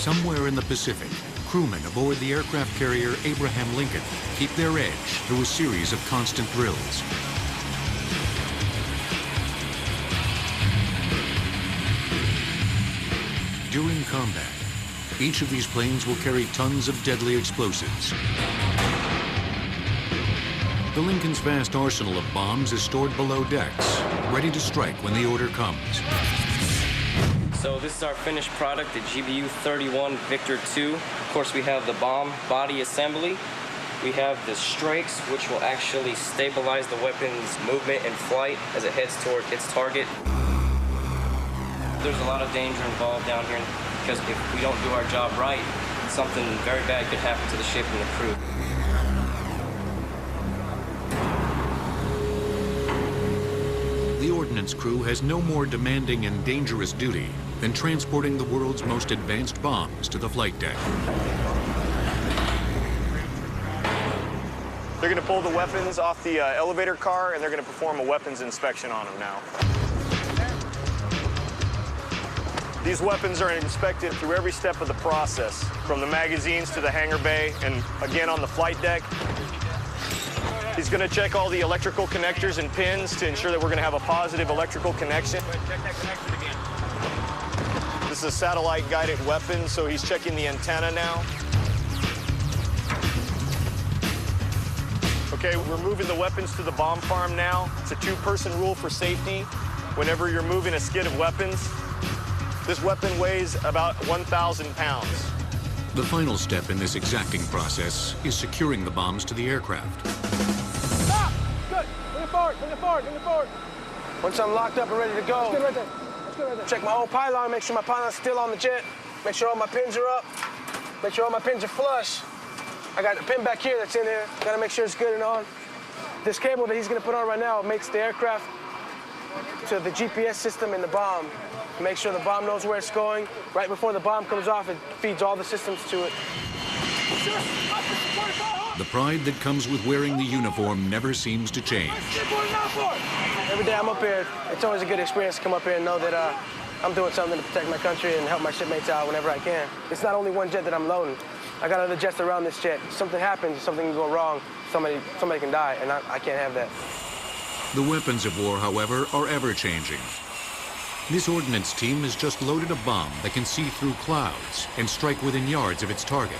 Somewhere in the Pacific, crewmen aboard the aircraft carrier Abraham Lincoln keep their edge through a series of constant drills. During combat, each of these planes will carry tons of deadly explosives. The Lincoln's vast arsenal of bombs is stored below decks, ready to strike when the order comes. So this is our finished product, the GBU-31 Victor II. Of course, we have the bomb body assembly. We have the strakes, which will actually stabilize the weapon's movement and flight as it heads toward its target. There's a lot of danger involved down here because if we don't do our job right, something very bad could happen to the ship and the crew. The ordnance crew has no more demanding and dangerous duty than transporting the world's most advanced bombs to the flight deck. They're going to pull the weapons off the elevator car, and they're going to perform a weapons inspection on them now. These weapons are inspected through every step of the process, from the magazines to the hangar bay, and again on the flight deck. He's going to check all the electrical connectors and pins to ensure that we're going to have a positive electrical connection. This is a satellite-guided weapon, so he's checking the antenna now. Okay, we're moving the weapons to the bomb farm now. It's a two-person rule for safety whenever you're moving a skid of weapons. This weapon weighs about 1,000 pounds. The final step in this exacting process is securing the bombs to the aircraft. Stop! Good. Bring it forward, bring it forward, bring it forward. Once I'm locked up and ready to go, that's good right there. That's good right there. Check my whole pylon, make sure my pylon's still on the jet. Make sure all my pins are up. Make sure all my pins are flush. I got a pin back here that's in there. Gotta make sure it's good and on. This cable that he's gonna put on right now makes the aircraft to the GPS system in the bomb. Make sure the bomb knows where it's going. Right before the bomb comes off, it feeds all the systems to it. The pride that comes with wearing the uniform never seems to change. Every day I'm up here, it's always a good experience to come up here and know that I'm doing something to protect my country and help my shipmates out whenever I can. It's not only one jet that I'm loading. I got other jets around this jet. If something happens, something can go wrong, somebody can die, and I can't have that. The weapons of war, however, are ever-changing. This ordnance team has just loaded a bomb that can see through clouds and strike within yards of its target.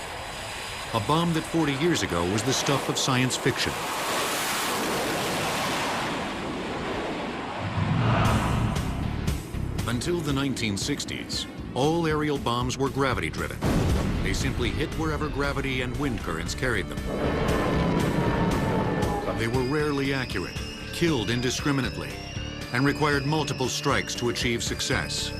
A bomb that 40 years ago was the stuff of science fiction. Until the 1960s, all aerial bombs were gravity-driven. They simply hit wherever gravity and wind currents carried them. They were rarely accurate, killed indiscriminately, and required multiple strikes to achieve success.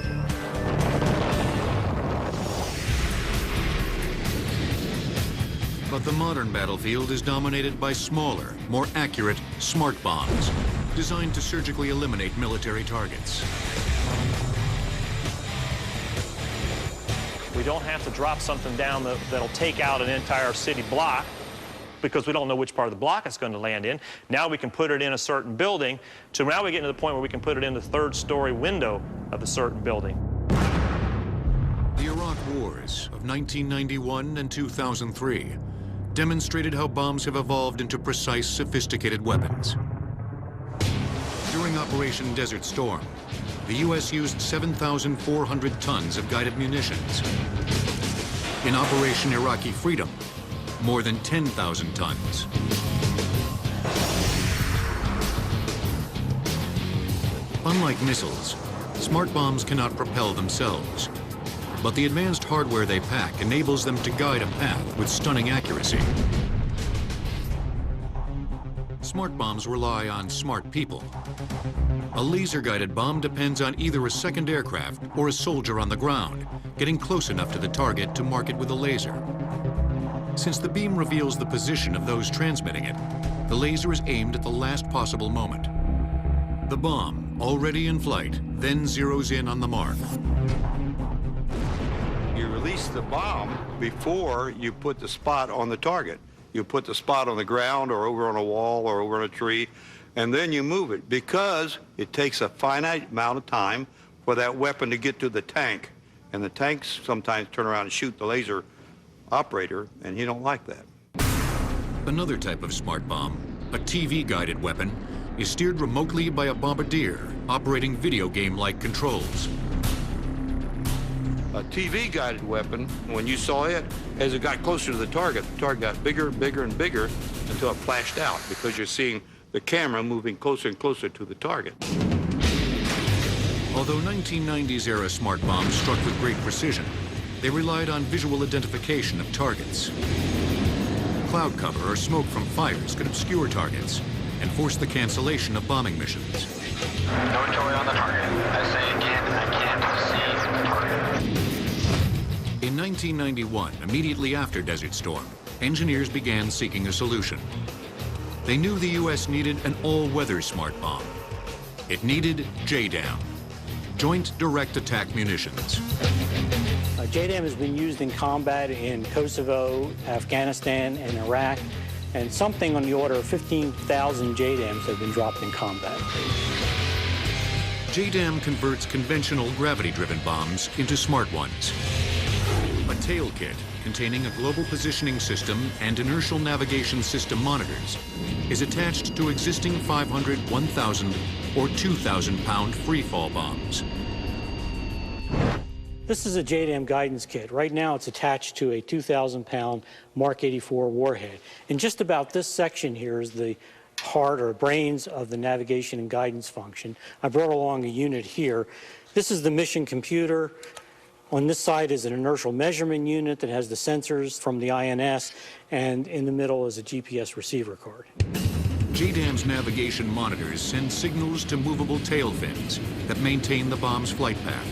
But the modern battlefield is dominated by smaller, more accurate, smart bombs, designed to surgically eliminate military targets. We don't have to drop something down that'll take out an entire city block, because we don't know which part of the block it's going to land in. Now we can put it in a certain building, so now we're getting to the point where we can put it in the third-story window of a certain building. The Iraq Wars of 1991 and 2003 demonstrated how bombs have evolved into precise, sophisticated weapons. During Operation Desert Storm, the U.S. used 7,400 tons of guided munitions. In Operation Iraqi Freedom, more than 10,000 tons. Unlike missiles, smart bombs cannot propel themselves, but the advanced hardware they pack enables them to guide a path with stunning accuracy. Smart bombs rely on smart people. A laser-guided bomb depends on either a second aircraft or a soldier on the ground, getting close enough to the target to mark it with a laser. Since the beam reveals the position of those transmitting it, the laser is aimed at the last possible moment. The bomb, already in flight, then zeroes in on the mark. You release the bomb before you put the spot on the target. You put the spot on the ground or over on a wall or over on a tree, and then you move it because it takes a finite amount of time for that weapon to get to the tank. And the tanks sometimes turn around and shoot the laser operator, and he don't like that. Another type of smart bomb, a TV-guided weapon, is steered remotely by a bombardier operating video game-like controls. A TV-guided weapon, when you saw it, as it got closer to the target got bigger, bigger, and bigger until it flashed out, because you're seeing the camera moving closer and closer to the target. Although 1990s-era smart bombs struck with great precision, they relied on visual identification of targets. Cloud cover or smoke from fires could obscure targets and force the cancellation of bombing missions. No joy on the target. I say again, I can't see the target. In 1991, immediately after Desert Storm, engineers began seeking a solution. They knew the U.S. needed an all-weather smart bomb. It needed JDAM, Joint Direct Attack Munitions. JDAM has been used in combat in Kosovo, Afghanistan, and Iraq, and something on the order of 15,000 JDAMs have been dropped in combat. JDAM converts conventional gravity-driven bombs into smart ones. A tail kit containing a global positioning system and inertial navigation system monitors is attached to existing 500, 1,000, or 2,000-pound free-fall bombs. This is a JDAM guidance kit. Right now it's attached to a 2,000-pound Mark 84 warhead. And just about this section here is the heart or brains of the navigation and guidance function. I brought along a unit here. This is the mission computer. On this side is an inertial measurement unit that has the sensors from the INS, and in the middle is a GPS receiver card. JDAM's navigation monitors send signals to movable tail fins that maintain the bomb's flight path.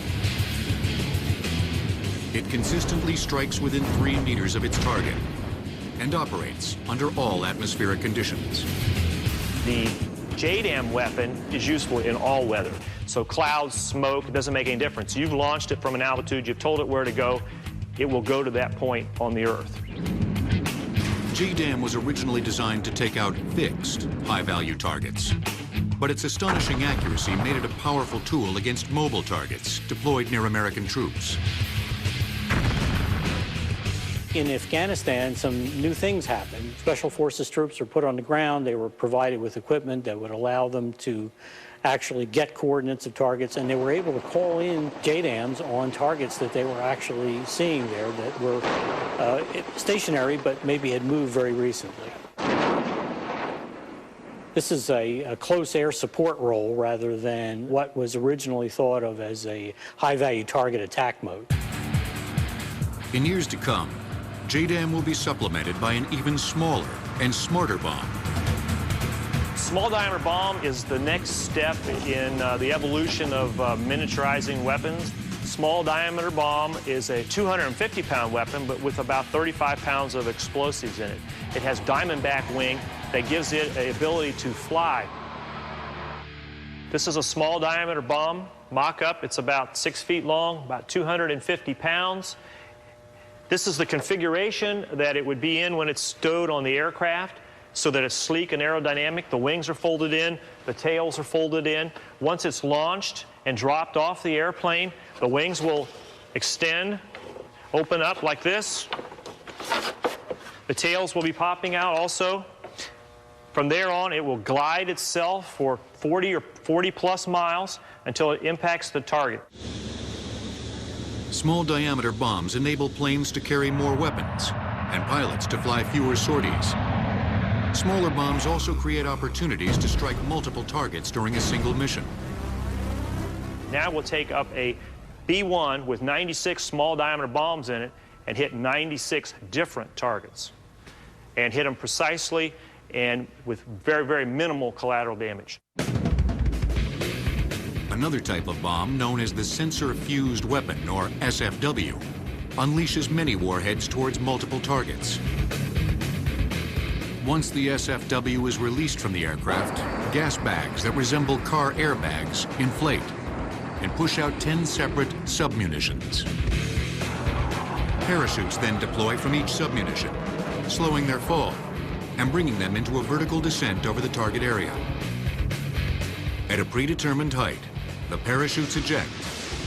It consistently strikes within 3 meters of its target and operates under all atmospheric conditions. The JDAM weapon is useful in all weather. So clouds, smoke, it doesn't make any difference. You've launched it from an altitude, you've told it where to go, it will go to that point on the Earth. JDAM was originally designed to take out fixed, high-value targets. But its astonishing accuracy made it a powerful tool against mobile targets deployed near American troops. In Afghanistan, some new things happened. Special Forces troops were put on the ground. They were provided with equipment that would allow them to actually get coordinates of targets, and they were able to call in JDAMs on targets that they were actually seeing there that were stationary but maybe had moved very recently. This is a close air support role rather than what was originally thought of as a high-value target attack mode. In years to come, JDAM will be supplemented by an even smaller and smarter bomb. Small diameter bomb is the next step in the evolution of miniaturizing weapons. Small diameter bomb is a 250-pound weapon, but with about 35 pounds of explosives in it. It has diamondback wing that gives it an ability to fly. This is a small diameter bomb, mock-up. It's about 6 feet long, about 250 pounds. This is the configuration that it would be in when it's stowed on the aircraft, so that it's sleek and aerodynamic. The wings are folded in, the tails are folded in. Once it's launched and dropped off the airplane, the wings will extend, open up like this. The tails will be popping out also. From there on, it will glide itself for 40 or 40-plus miles until it impacts the target. Small diameter bombs enable planes to carry more weapons and pilots to fly fewer sorties. Smaller bombs also create opportunities to strike multiple targets during a single mission. Now we'll take up a B-1 with 96 small diameter bombs in it and hit 96 different targets and hit them precisely and with very, very minimal collateral damage. Another type of bomb, known as the sensor-fused weapon, or SFW, unleashes many warheads towards multiple targets. Once the SFW is released from the aircraft, gas bags that resemble car airbags inflate and push out 10 separate submunitions. Parachutes then deploy from each submunition, slowing their fall and bringing them into a vertical descent over the target area. At a predetermined height, the parachutes eject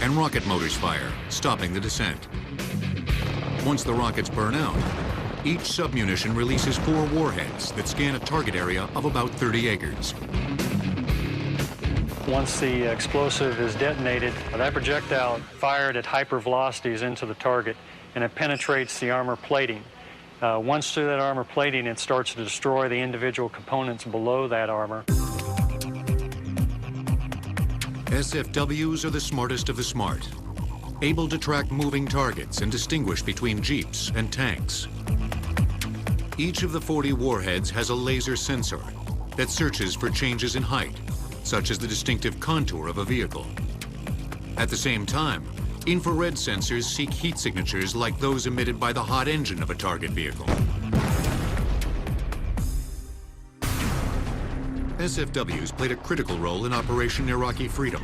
and rocket motors fire, stopping the descent. Once the rockets burn out, each submunition releases 4 warheads that scan a target area of about 30 acres. Once the explosive is detonated, that projectile fired at hypervelocities into the target, and it penetrates the armor plating. Once through that armor plating, it starts to destroy the individual components below that armor. SFWs are the smartest of the smart, able to track moving targets and distinguish between jeeps and tanks. Each of the 40 warheads has a laser sensor that searches for changes in height, such as the distinctive contour of a vehicle. At the same time, infrared sensors seek heat signatures like those emitted by the hot engine of a target vehicle. SFWs played a critical role in Operation Iraqi Freedom.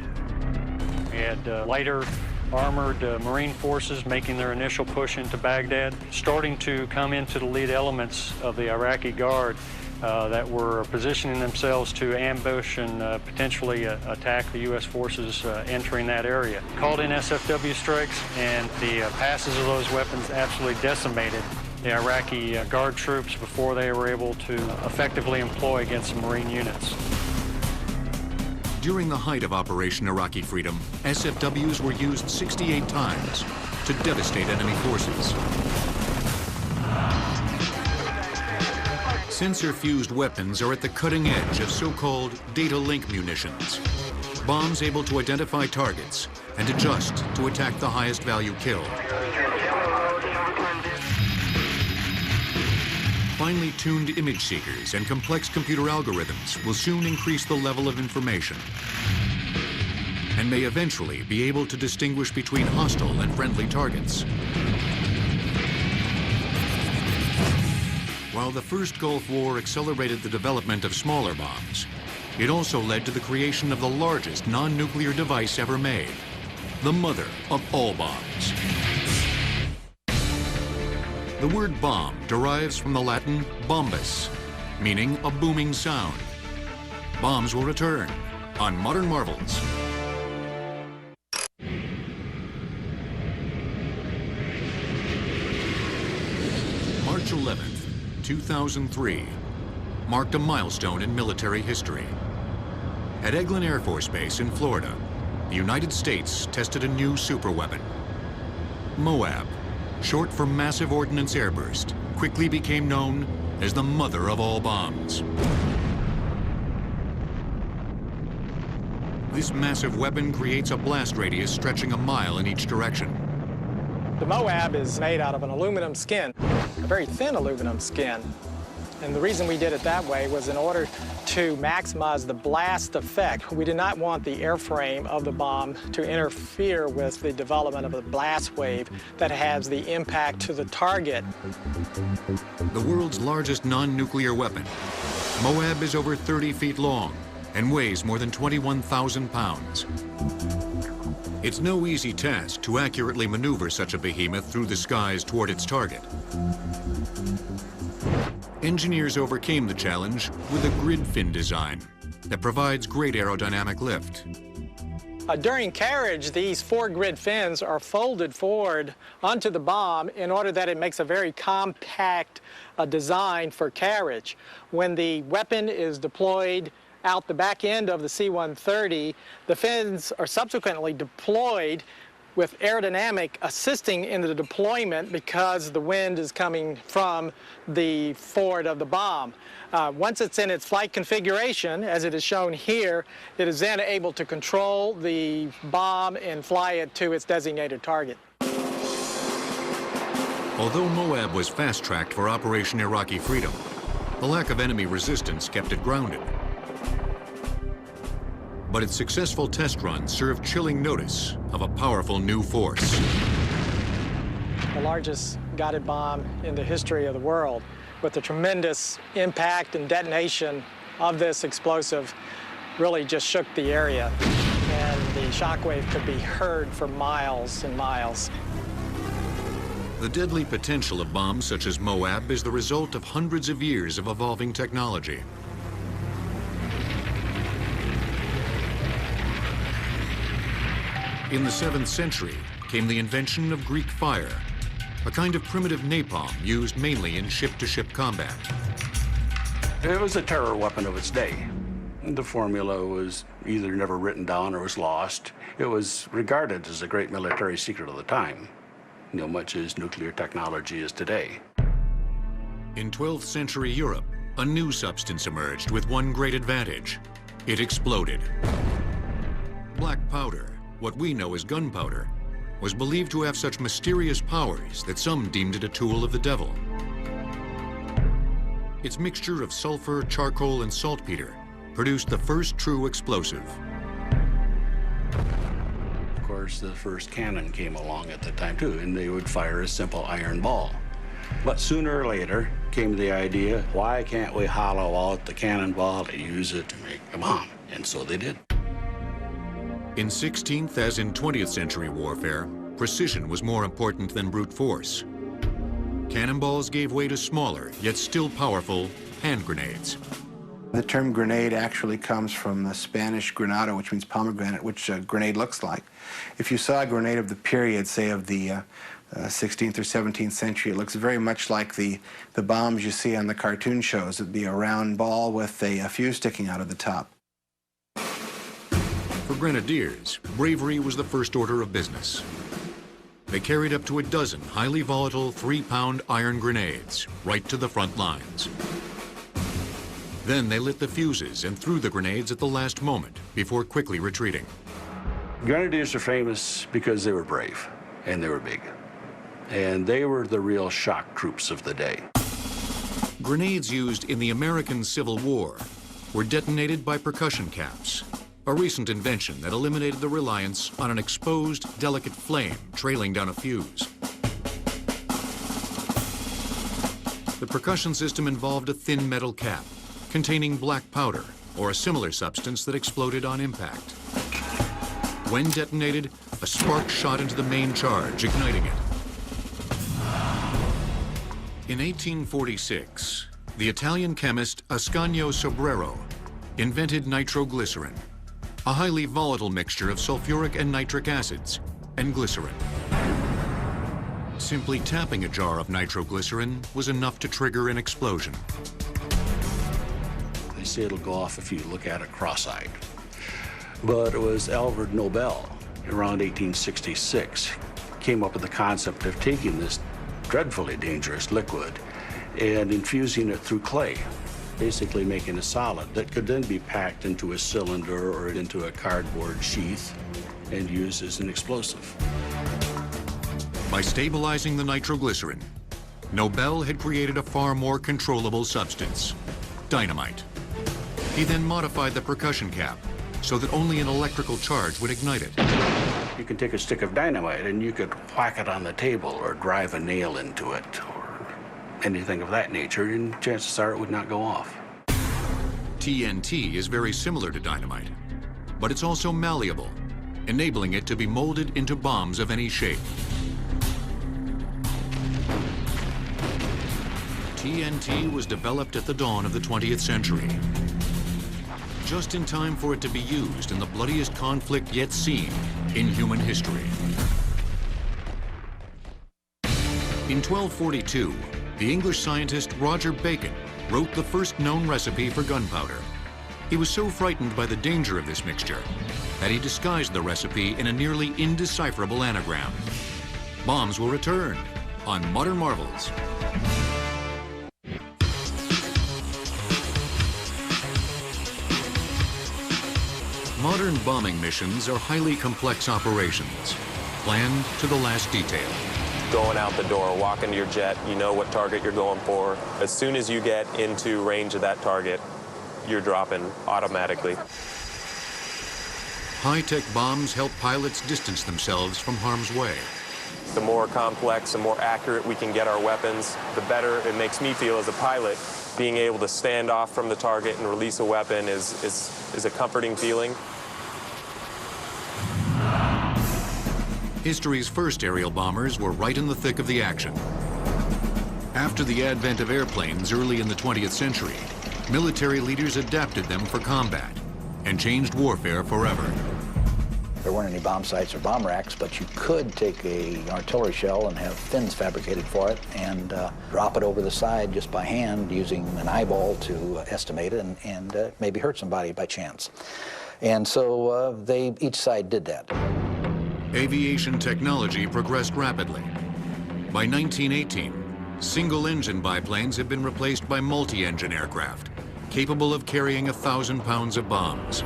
We had lighter armored Marine forces making their initial push into Baghdad, starting to come into the lead elements of the Iraqi Guard that were positioning themselves to ambush and potentially attack the U.S. forces entering that area. Called in SFW strikes, and the passes of those weapons absolutely decimated the Iraqi Guard troops before they were able to effectively employ against the Marine units. During the height of Operation Iraqi Freedom, SFWs were used 68 times to devastate enemy forces. Sensor-fused weapons are at the cutting edge of so-called data link munitions, bombs able to identify targets and adjust to attack the highest value kill. Finely tuned image seekers and complex computer algorithms will soon increase the level of information and may eventually be able to distinguish between hostile and friendly targets. While the First Gulf War accelerated the development of smaller bombs, it also led to the creation of the largest non-nuclear device ever made, the mother of all bombs. The word bomb derives from the Latin bombus, meaning a booming sound. Bombs will return on Modern Marvels. March 11th, 2003, marked a milestone in military history. At Eglin Air Force Base in Florida, the United States tested a new superweapon. MOAB, short for Massive Ordnance Airburst, quickly became known as the mother of all bombs. This massive weapon creates a blast radius stretching a mile in each direction. The MOAB is made out of an aluminum skin, a very thin aluminum skin. And the reason we did it that way was in order to maximize the blast effect. We did not want the airframe of the bomb to interfere with the development of a blast wave that has the impact to the target. The world's largest non-nuclear weapon, MOAB is over 30 feet long and weighs more than 21,000 pounds. It's no easy task to accurately maneuver such a behemoth through the skies toward its target. Engineers overcame the challenge with a grid fin design that provides great aerodynamic lift. During carriage, these 4 grid fins are folded forward onto the bomb in order that it makes a very compact design for carriage. When the weapon is deployed out the back end of the C-130, the fins are subsequently deployed with aerodynamic assisting in the deployment because the wind is coming from the forward of the bomb. Once it's in its flight configuration, as it is shown here, it is then able to control the bomb and fly it to its designated target. Although MOAB was fast-tracked for Operation Iraqi Freedom, the lack of enemy resistance kept it grounded. But its successful test run served chilling notice of a powerful new force. The largest guided bomb in the history of the world, with the tremendous impact and detonation of this explosive, really just shook the area. And the shockwave could be heard for miles and miles. The deadly potential of bombs such as MOAB is the result of hundreds of years of evolving technology. In the 7th century came the invention of Greek fire, a kind of primitive napalm used mainly in ship-to-ship combat. It was a terror weapon of its day. The formula was either never written down or was lost. It was regarded as a great military secret of the time, much as nuclear technology is today. In 12th century Europe, a new substance emerged with one great advantage. It exploded. Black powder, what we know as gunpowder, was believed to have such mysterious powers that some deemed it a tool of the devil. Its mixture of sulfur, charcoal, and saltpeter produced the first true explosive. Of course, the first cannon came along at the time, too, and they would fire a simple iron ball. But sooner or later came the idea, why can't we hollow out the cannonball and use it to make a bomb? And so they did. In 16th, as in 20th century warfare, precision was more important than brute force. Cannonballs gave way to smaller, yet still powerful, hand grenades. The term grenade actually comes from the Spanish granada, which means pomegranate, which a grenade looks like. If you saw a grenade of the period, say of the 16th or 17th century, it looks very much like the bombs you see on the cartoon shows. It'd be a round ball with a fuse sticking out of the top. For grenadiers, bravery was the first order of business. They carried up to a dozen highly volatile 3-pound iron grenades right to the front lines. Then they lit the fuses and threw the grenades at the last moment before quickly retreating. Grenadiers are famous because they were brave and they were big. And they were the real shock troops of the day. Grenades used in the American Civil War were detonated by percussion caps, a recent invention that eliminated the reliance on an exposed, delicate flame trailing down a fuse. The percussion system involved a thin metal cap containing black powder or a similar substance that exploded on impact. When detonated, a spark shot into the main charge, igniting it. In 1846, the Italian chemist Ascanio Sobrero invented nitroglycerin, a highly volatile mixture of sulfuric and nitric acids and glycerin. Simply tapping a jar of nitroglycerin was enough to trigger an explosion. They say it'll go off if you look at it cross-eyed. But it was Alfred Nobel, around 1866, came up with the concept of taking this dreadfully dangerous liquid and infusing it through clay, basically making a solid that could then be packed into a cylinder or into a cardboard sheath and used as an explosive. By stabilizing the nitroglycerin, Nobel had created a far more controllable substance, dynamite. He then modified the percussion cap so that only an electrical charge would ignite it. You can take a stick of dynamite and you could whack it on the table or drive a nail into it or anything of that nature, and chances are it would not go off. TNT is very similar to dynamite, but it's also malleable, enabling it to be molded into bombs of any shape. TNT was developed at the dawn of the 20th century, just in time for it to be used in the bloodiest conflict yet seen in human history. In 1242, the English scientist Roger Bacon wrote the first known recipe for gunpowder. He was so frightened by the danger of this mixture that he disguised the recipe in a nearly indecipherable anagram. Bombs will return on Modern Marvels. Modern bombing missions are highly complex operations, planned to the last detail. Going out the door, walking to your jet, you know what target you're going for. As soon as you get into range of that target, you're dropping automatically. High-tech bombs help pilots distance themselves from harm's way. The more complex and more accurate we can get our weapons, the better it makes me feel as a pilot. Being able to stand off from the target and release a weapon is a comforting feeling. History's first aerial bombers were right in the thick of the action. After the advent of airplanes early in the 20th century, military leaders adapted them for combat and changed warfare forever. There weren't any bomb sights or bomb racks, but you could take an artillery shell and have fins fabricated for it and drop it over the side just by hand using an eyeball to estimate it and maybe hurt somebody by chance. And so each side did that. Aviation technology progressed rapidly. By 1918, single-engine biplanes had been replaced by multi-engine aircraft, capable of carrying 1,000 pounds of bombs.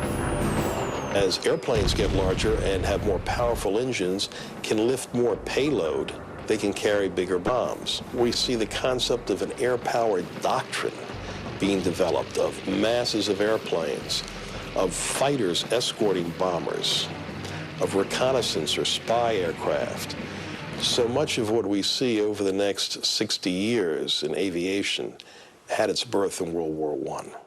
As airplanes get larger and have more powerful engines, can lift more payload, they can carry bigger bombs. We see the concept of an air-powered doctrine being developed of masses of airplanes, of fighters escorting bombers, of reconnaissance or spy aircraft. So much of what we see over the next 60 years in aviation had its birth in World War I.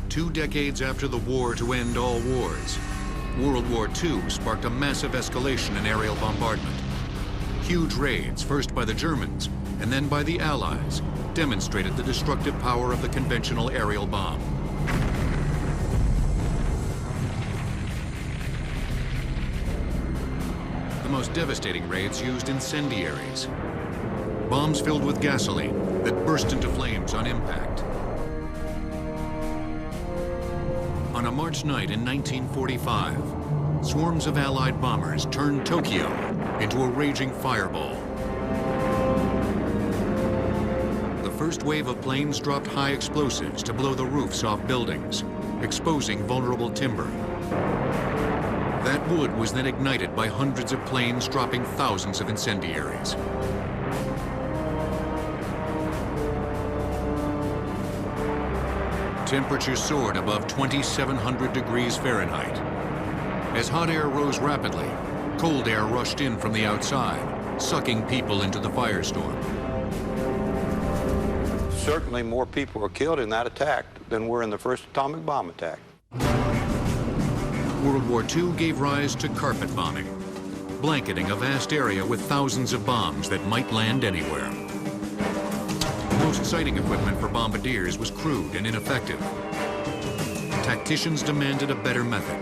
2 decades after the war to end all wars, World War II sparked a massive escalation in aerial bombardment. Huge raids, first by the Germans and then by the Allies, demonstrated the destructive power of the conventional aerial bomb. The most devastating raids used incendiaries, bombs filled with gasoline that burst into flames on impact. On a March night in 1945, swarms of Allied bombers turned Tokyo into a raging fireball. The first wave of planes dropped high explosives to blow the roofs off buildings, exposing vulnerable timber. That wood was then ignited by hundreds of planes dropping thousands of incendiaries. Temperatures soared above 2,700 degrees Fahrenheit. As hot air rose rapidly, cold air rushed in from the outside, sucking people into the firestorm. Certainly more people were killed in that attack than were in the first atomic bomb attack. World War II gave rise to carpet bombing, blanketing a vast area with thousands of bombs that might land anywhere. Most sighting equipment for bombardiers was crude and ineffective. Tacticians demanded a better method.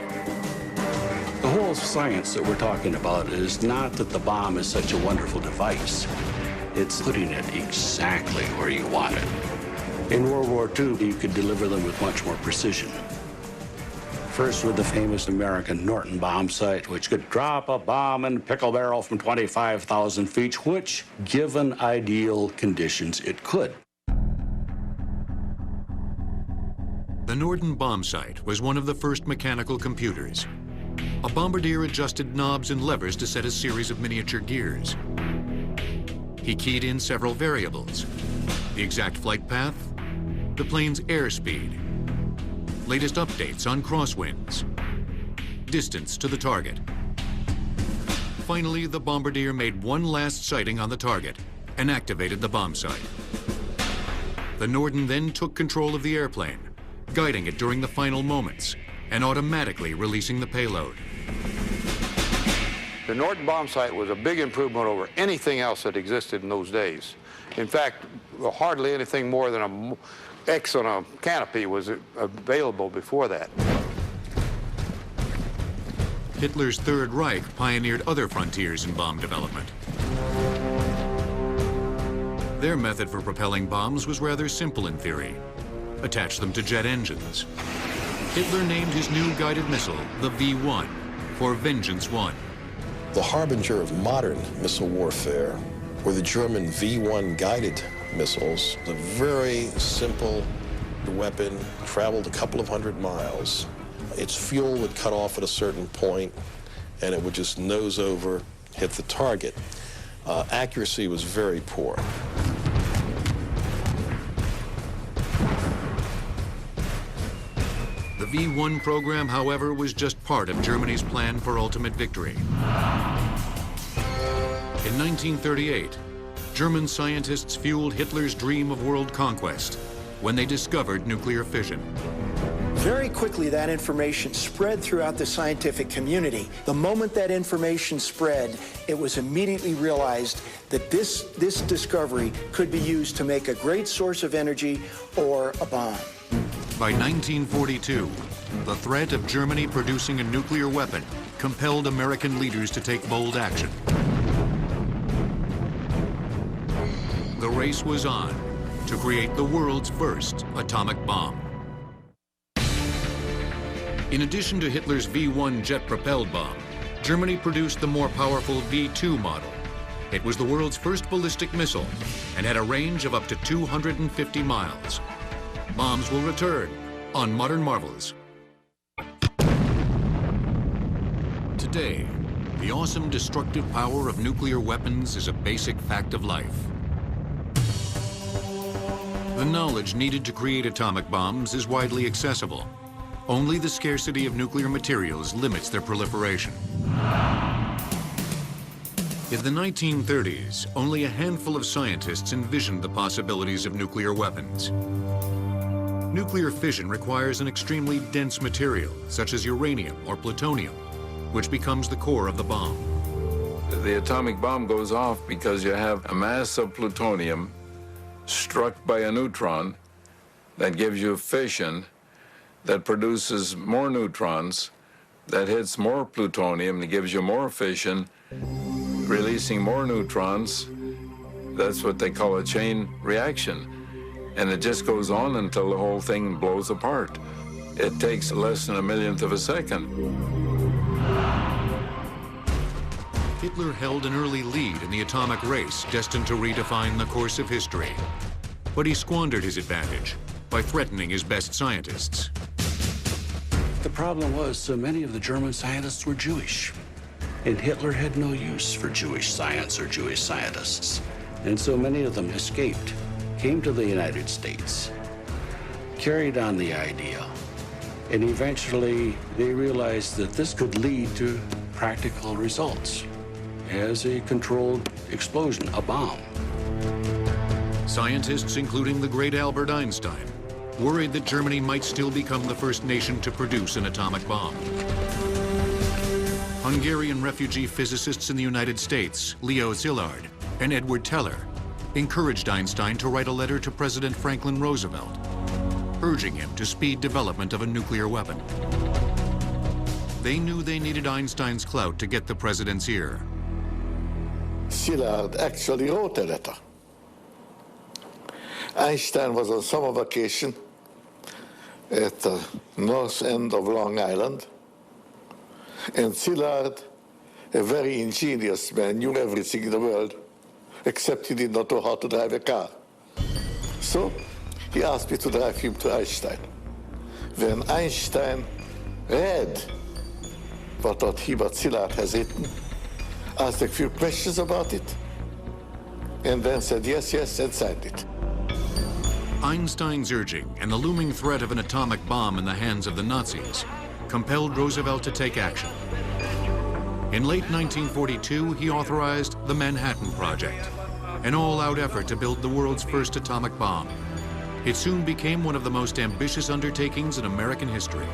The whole science that we're talking about is not that the bomb is such a wonderful device. It's putting it exactly where you want it. In World War II, you could deliver them with much more precision. First with the famous American Norton bomb sight, which could drop a bomb in a pickle barrel from 25,000 feet, which, given ideal conditions, it could. The Norton bomb sight was one of the first mechanical computers. A bombardier adjusted knobs and levers to set a series of miniature gears. He keyed in several variables: the exact flight path, the plane's airspeed, latest updates on crosswinds, distance to the target. Finally, the bombardier made one last sighting on the target and activated the bomb sight. The Norton then took control of the airplane, guiding it during the final moments and automatically releasing the payload. The Norton bomb sight was a big improvement over anything else that existed in those days. In fact, hardly anything more than an X on a canopy was available before that. Hitler's Third Reich pioneered other frontiers in bomb development. Their method for propelling bombs was rather simple in theory: attach them to jet engines. Hitler named his new guided missile the V-1 for Vengeance 1. The harbinger of modern missile warfare were the German V-1 guided missiles. A very simple weapon, traveled a couple of hundred miles. Its fuel would cut off at a certain point, and it would just nose over, hit the target. Accuracy was very poor. The V-1 program, however, was just part of Germany's plan for ultimate victory. In 1938, German scientists fueled Hitler's dream of world conquest when they discovered nuclear fission. Very quickly, that information spread throughout the scientific community. The moment that information spread, it was immediately realized that this discovery could be used to make a great source of energy or a bomb. By 1942, the threat of Germany producing a nuclear weapon compelled American leaders to take bold action. The race was on to create the world's first atomic bomb. In addition to Hitler's V-1 jet-propelled bomb, Germany produced the more powerful V-2 model. It was the world's first ballistic missile and had a range of up to 250 miles. Bombs will return on Modern Marvels. Today, the awesome destructive power of nuclear weapons is a basic fact of life. The knowledge needed to create atomic bombs is widely accessible. Only the scarcity of nuclear materials limits their proliferation. In the 1930s, only a handful of scientists envisioned the possibilities of nuclear weapons. Nuclear fission requires an extremely dense material, such as uranium or plutonium, which becomes the core of the bomb. The atomic bomb goes off because you have a mass of plutonium struck by a neutron that gives you fission that produces more neutrons, that hits more plutonium, that gives you more fission, releasing more neutrons. That's what they call a chain reaction. And it just goes on until the whole thing blows apart. It takes less than a millionth of a second. Hitler held an early lead in the atomic race destined to redefine the course of history. But he squandered his advantage by threatening his best scientists. The problem was so many of the German scientists were Jewish, and Hitler had no use for Jewish science or Jewish scientists. And so many of them escaped, came to the United States, carried on the idea, and eventually they realized that this could lead to practical results as a controlled explosion, a bomb. Scientists, including the great Albert Einstein, worried that Germany might still become the first nation to produce an atomic bomb. Hungarian refugee physicists in the United States, Leo Szilard and Edward Teller, encouraged Einstein to write a letter to President Franklin Roosevelt, urging him to speed development of a nuclear weapon. They knew they needed Einstein's clout to get the president's ear. Szilard actually wrote a letter. Einstein was on summer vacation at the north end of Long Island, and Szilard, a very ingenious man, knew everything in the world, except he did not know how to drive a car. So he asked me to drive him to Einstein. When Einstein read what Szilard has written, asked a few questions about it, and then said yes, yes, and signed it. Einstein's urging and the looming threat of an atomic bomb in the hands of the Nazis compelled Roosevelt to take action. In late 1942, he authorized the Manhattan Project, an all-out effort to build the world's first atomic bomb. It soon became one of the most ambitious undertakings in American history.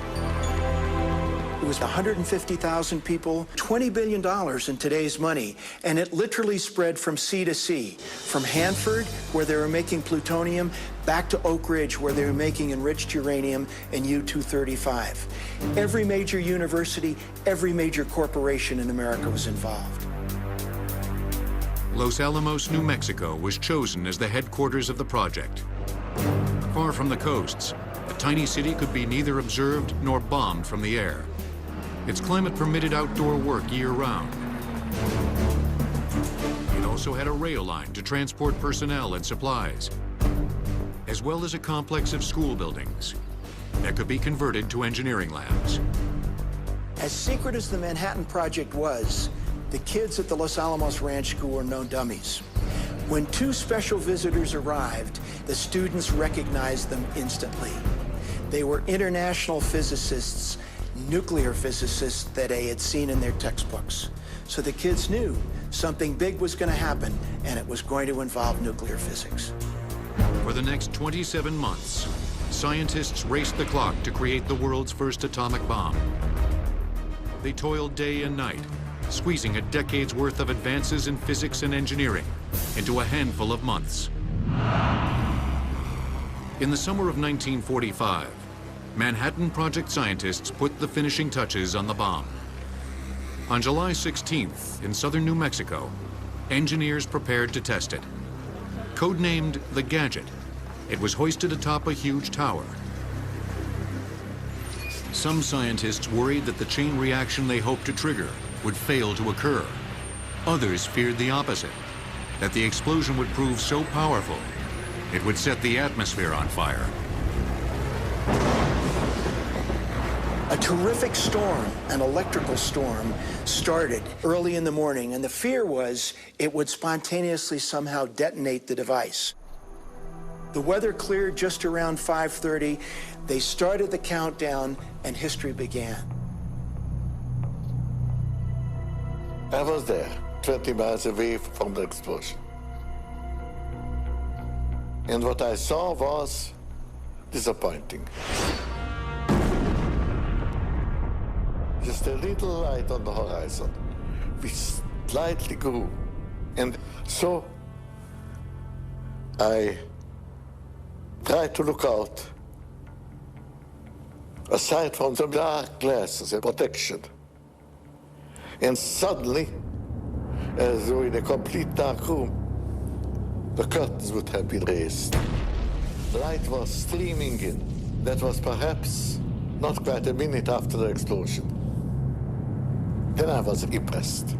It was 150,000 people, $20 billion in today's money, and it literally spread from sea to sea, from Hanford, where they were making plutonium, back to Oak Ridge, where they were making enriched uranium and U-235. Every major university, every major corporation in America was involved. Los Alamos, New Mexico was chosen as the headquarters of the project. Far from the coasts, the tiny city could be neither observed nor bombed from the air. Its climate permitted outdoor work year-round. It also had a rail line to transport personnel and supplies, as well as a complex of school buildings that could be converted to engineering labs. As secret as the Manhattan Project was, the kids at the Los Alamos Ranch School were no dummies. When two special visitors arrived, the students recognized them instantly. They were international physicists, nuclear physicists that they had seen in their textbooks. So the kids knew something big was going to happen, and it was going to involve nuclear physics. For the next 27 months, scientists raced the clock to create the world's first atomic bomb. They toiled day and night, squeezing a decade's worth of advances in physics and engineering into a handful of months. In the summer of 1945, Manhattan Project scientists put the finishing touches on the bomb. On July 16th, in southern New Mexico, engineers prepared to test it. Codenamed the Gadget, it was hoisted atop a huge tower. Some scientists worried that the chain reaction they hoped to trigger would fail to occur. Others feared the opposite, that the explosion would prove so powerful, it would set the atmosphere on fire. A terrific storm, an electrical storm, started early in the morning, and the fear was it would spontaneously somehow detonate the device. The weather cleared just around 5:30. They started the countdown, and history began. I was there, 20 miles away from the explosion. And what I saw was disappointing. Just a little light on the horizon, which slightly grew. And so I tried to look out, aside from the dark glass as a protection. And suddenly, as though in a complete dark room, the curtains would have been raised. The light was streaming in. That was perhaps not quite a minute after the explosion. Then I was impressed.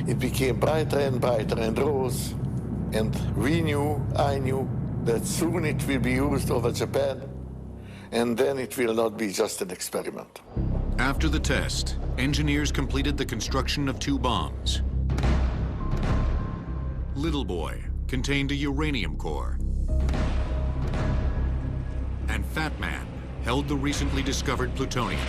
It became brighter and rose, and I knew, that soon it will be used over Japan, and then it will not be just an experiment. After the test, engineers completed the construction of 2 bombs. Little Boy contained a uranium core, and Fat Man held the recently discovered plutonium.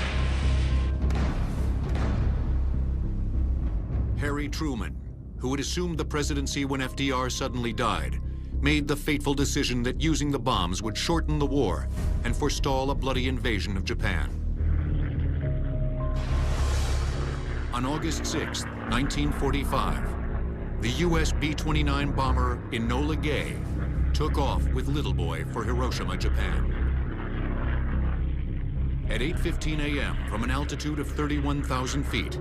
Harry Truman, who had assumed the presidency when FDR suddenly died, made the fateful decision that using the bombs would shorten the war and forestall a bloody invasion of Japan. On August 6, 1945, the U.S. B-29 bomber Enola Gay took off with Little Boy for Hiroshima, Japan. At 8:15 a.m., from an altitude of 31,000 feet,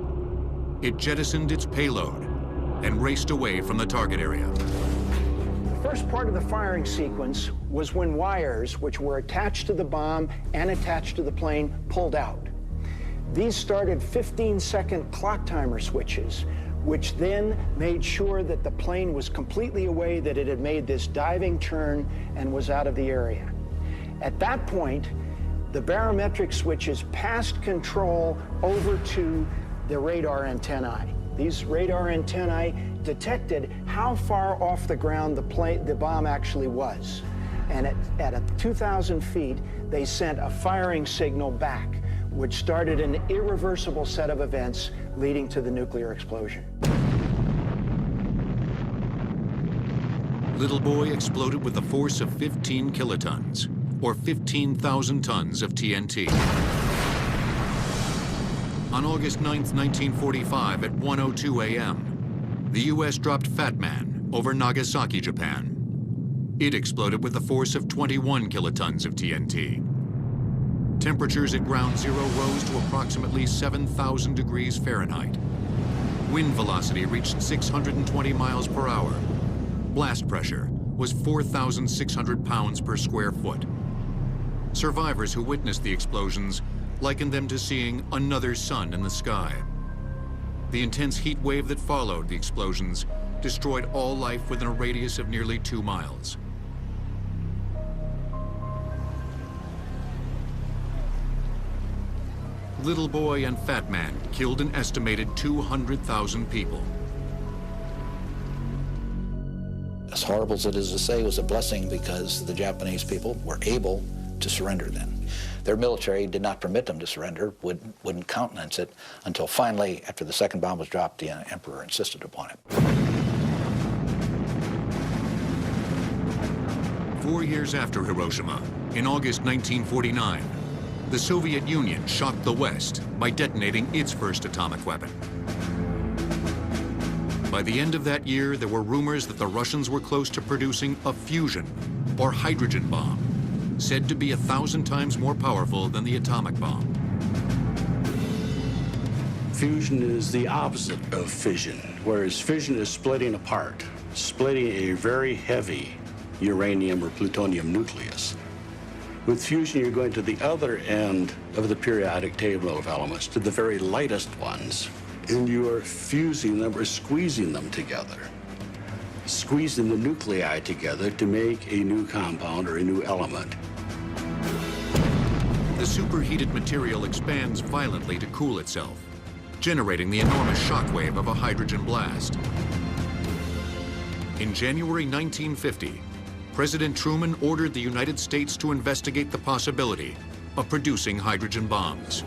it jettisoned its payload and raced away from the target area. The first part of the firing sequence was when wires, which were attached to the bomb and attached to the plane, pulled out. These started 15-second clock timer switches, which then made sure that the plane was completely away, that it had made this diving turn and was out of the area. At that point, the barometric switches passed control over to the radar antennae. These radar antennae detected how far off the ground the bomb actually was. And at 2,000 feet, they sent a firing signal back, which started an irreversible set of events leading to the nuclear explosion. Little Boy exploded with a force of 15 kilotons, or 15,000 tons of TNT. On August 9, 1945, at 1:02 a.m., the U.S. dropped Fat Man over Nagasaki, Japan. It exploded with a force of 21 kilotons of TNT. Temperatures at ground zero rose to approximately 7,000 degrees Fahrenheit. Wind velocity reached 620 miles per hour. Blast pressure was 4,600 pounds per square foot. Survivors who witnessed the explosions likened them to seeing another sun in the sky. The intense heat wave that followed the explosions destroyed all life within a radius of nearly 2 miles. Little Boy and Fat Man killed an estimated 200,000 people. As horrible as it is to say, it was a blessing because the Japanese people were able to surrender then. Their military did not permit them to surrender, wouldn't countenance it, until finally, after the second bomb was dropped, the emperor insisted upon it. 4 years after Hiroshima, in August 1949, the Soviet Union shocked the West by detonating its first atomic weapon. By the end of that year, there were rumors that the Russians were close to producing a fusion or hydrogen bomb. said to be 1,000 times more powerful than the atomic bomb. Fusion is the opposite of fission, whereas fission is splitting apart, splitting a very heavy uranium or plutonium nucleus. With fusion, you're going to the other end of the periodic table of elements, to the very lightest ones, and you are fusing them or squeezing them together, squeezing the nuclei together to make a new compound or a new element. The superheated material expands violently to cool itself, generating the enormous shockwave of a hydrogen blast. In January 1950, President Truman ordered the United States to investigate the possibility of producing hydrogen bombs.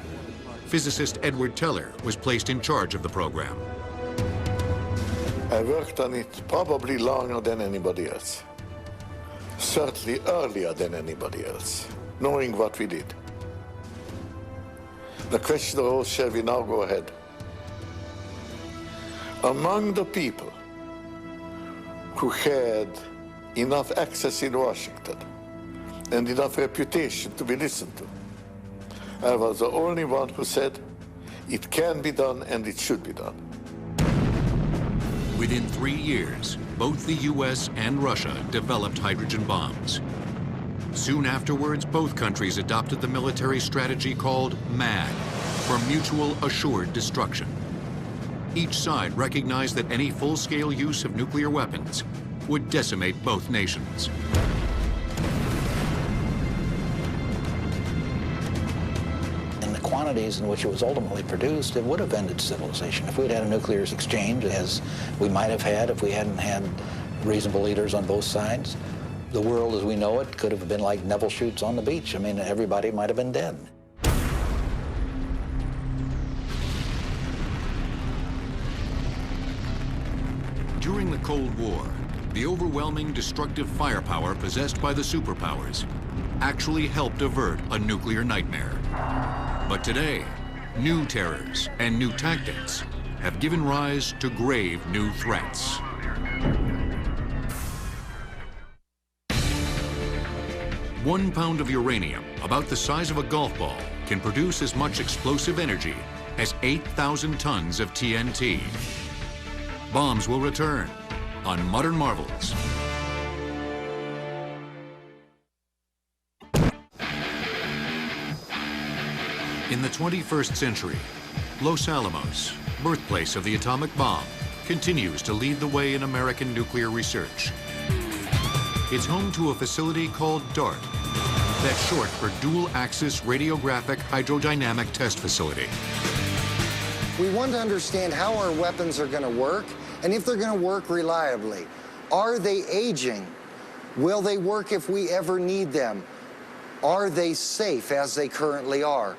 Physicist Edward Teller was placed in charge of the program. I worked on it probably longer than anybody else. Certainly earlier than anybody else, knowing what we did. The question arose, shall we now go ahead? Among the people who had enough access in Washington and enough reputation to be listened to, I was the only one who said it can be done and it should be done. Within 3 years, both the US and Russia developed hydrogen bombs. Soon afterwards, both countries adopted the military strategy called MAD, for Mutual Assured Destruction. Each side recognized that any full-scale use of nuclear weapons would decimate both nations. In the quantities in which it was ultimately produced, it would have ended civilization. If we'd had a nuclear exchange, as we might have had if we hadn't had reasonable leaders on both sides, the world as we know it could have been like Neville shoots on the beach. I mean, everybody might have been dead. During the Cold War, the overwhelming destructive firepower possessed by the superpowers actually helped avert a nuclear nightmare. But today, new terrors and new tactics have given rise to grave new threats. One pound of uranium, about the size of a golf ball, can produce as much explosive energy as 8,000 tons of TNT. Bombs will return on Modern Marvels. In the 21st century, Los Alamos, birthplace of the atomic bomb, continues to lead the way in American nuclear research. It's home to a facility called DART, that's short for Dual Axis Radiographic Hydrodynamic Test Facility. We want to understand how our weapons are going to work and if they're going to work reliably. Are they aging? Will they work if we ever need them? Are they safe as they currently are?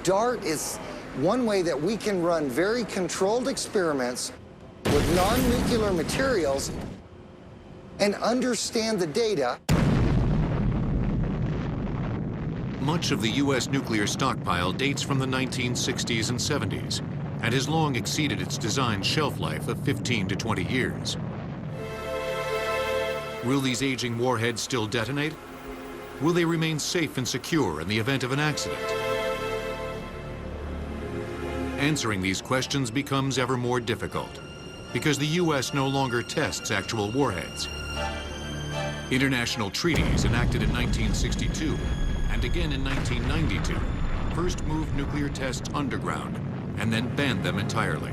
DART is one way that we can run very controlled experiments with non-nuclear materials and understand the data. Much of the U.S. nuclear stockpile dates from the 1960s and 70s and has long exceeded its design shelf life of 15 to 20 years. Will these aging warheads still detonate? Will they remain safe and secure in the event of an accident? Answering these questions becomes ever more difficult because the U.S. no longer tests actual warheads. International treaties enacted in 1962 and again in 1992 first moved nuclear tests underground and then banned them entirely.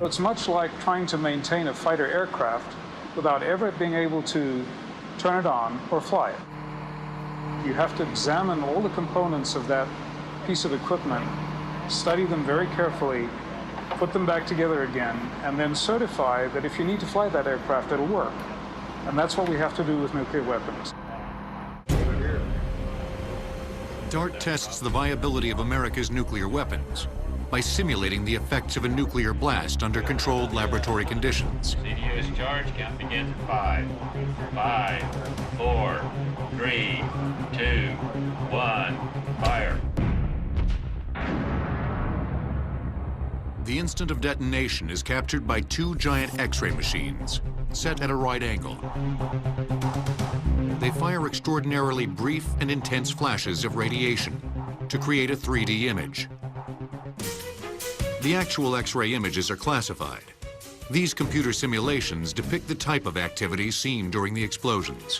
It's much like trying to maintain a fighter aircraft without ever being able to turn it on or fly it. You have to examine all the components of that piece of equipment, study them very carefully, put them back together again, and then certify that if you need to fly that aircraft, it'll work. And that's what we have to do with nuclear weapons. DART tests the viability of America's nuclear weapons by simulating the effects of a nuclear blast under controlled laboratory conditions. CDU's charge count begins at 5. 5, 4, 3, 2, 1, fire. The instant of detonation is captured by two giant X-ray machines, set at a right angle. They fire extraordinarily brief and intense flashes of radiation to create a 3D image. The actual X-ray images are classified. These computer simulations depict the type of activity seen during the explosions.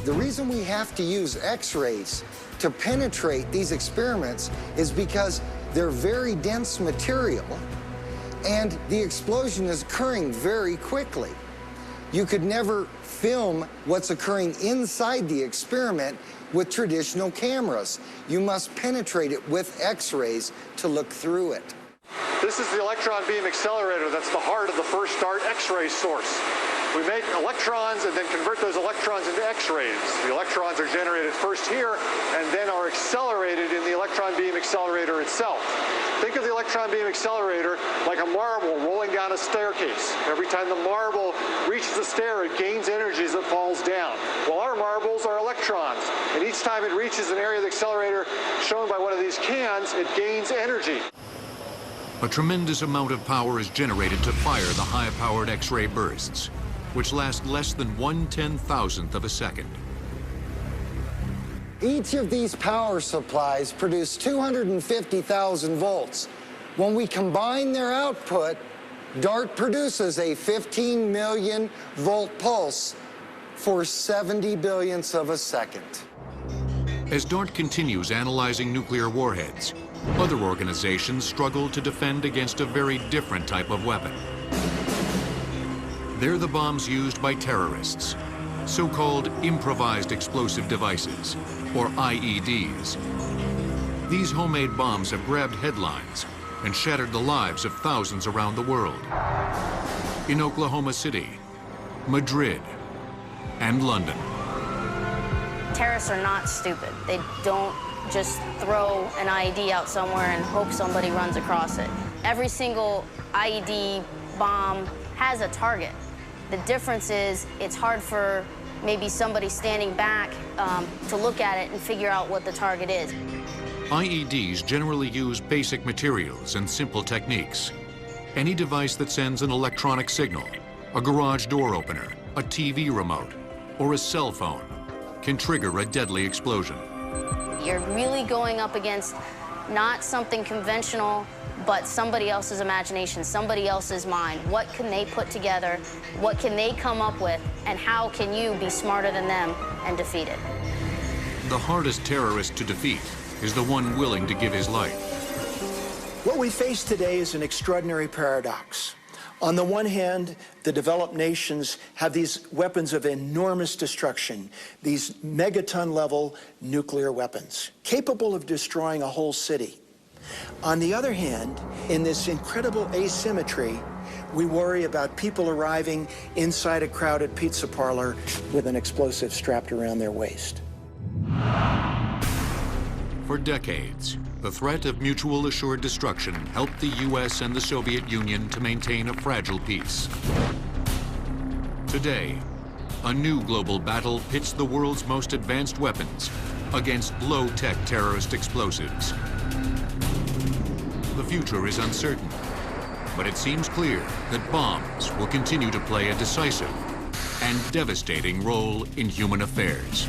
The reason we have to use X-rays to penetrate these experiments is because they're very dense material, and the explosion is occurring very quickly. You could never film what's occurring inside the experiment with traditional cameras. You must penetrate it with X-rays to look through it. This is the electron beam accelerator. That's the heart of the first start X-ray source. We make electrons and then convert those electrons into X-rays. The electrons are generated first here and then are accelerated in the electron beam accelerator itself. Think of the electron beam accelerator like a marble rolling down a staircase. Every time the marble reaches the stair, it gains energy as it falls down. Well, our marbles are electrons, and each time it reaches an area of the accelerator shown by one of these cans, it gains energy. A tremendous amount of power is generated to fire the high-powered X-ray bursts, which last less than 1/10,000th of a second. Each of these power supplies produce 250,000 volts. When we combine their output, DART produces a 15 million volt pulse for 70 billionths of a second. As DART continues analyzing nuclear warheads, other organizations struggle to defend against a very different type of weapon. They're the bombs used by terrorists, so-called improvised explosive devices, or IEDs. These homemade bombs have grabbed headlines and shattered the lives of thousands around the world. In Oklahoma City, Madrid, and London. Terrorists are not stupid. They don't just throw an IED out somewhere and hope somebody runs across it. Every single IED bomb has a target. The difference is it's hard for maybe somebody standing back to look at it and figure out what the target is. IEDs generally use basic materials and simple techniques. Any device that sends an electronic signal, a garage door opener, a TV remote, or a cell phone can trigger a deadly explosion. You're really going up against not something conventional, but somebody else's imagination, somebody else's mind. What can they put together? What can they come up with? And how can you be smarter than them and defeat it? The hardest terrorist to defeat is the one willing to give his life. What we face today is an extraordinary paradox. On the one hand, the developed nations have these weapons of enormous destruction, these megaton-level nuclear weapons, capable of destroying a whole city. On the other hand, in this incredible asymmetry, we worry about people arriving inside a crowded pizza parlor with an explosive strapped around their waist. For decades, the threat of mutual assured destruction helped the US and the Soviet Union to maintain a fragile peace. Today, a new global battle pits the world's most advanced weapons against low-tech terrorist explosives. The future is uncertain, but it seems clear that bombs will continue to play a decisive and devastating role in human affairs.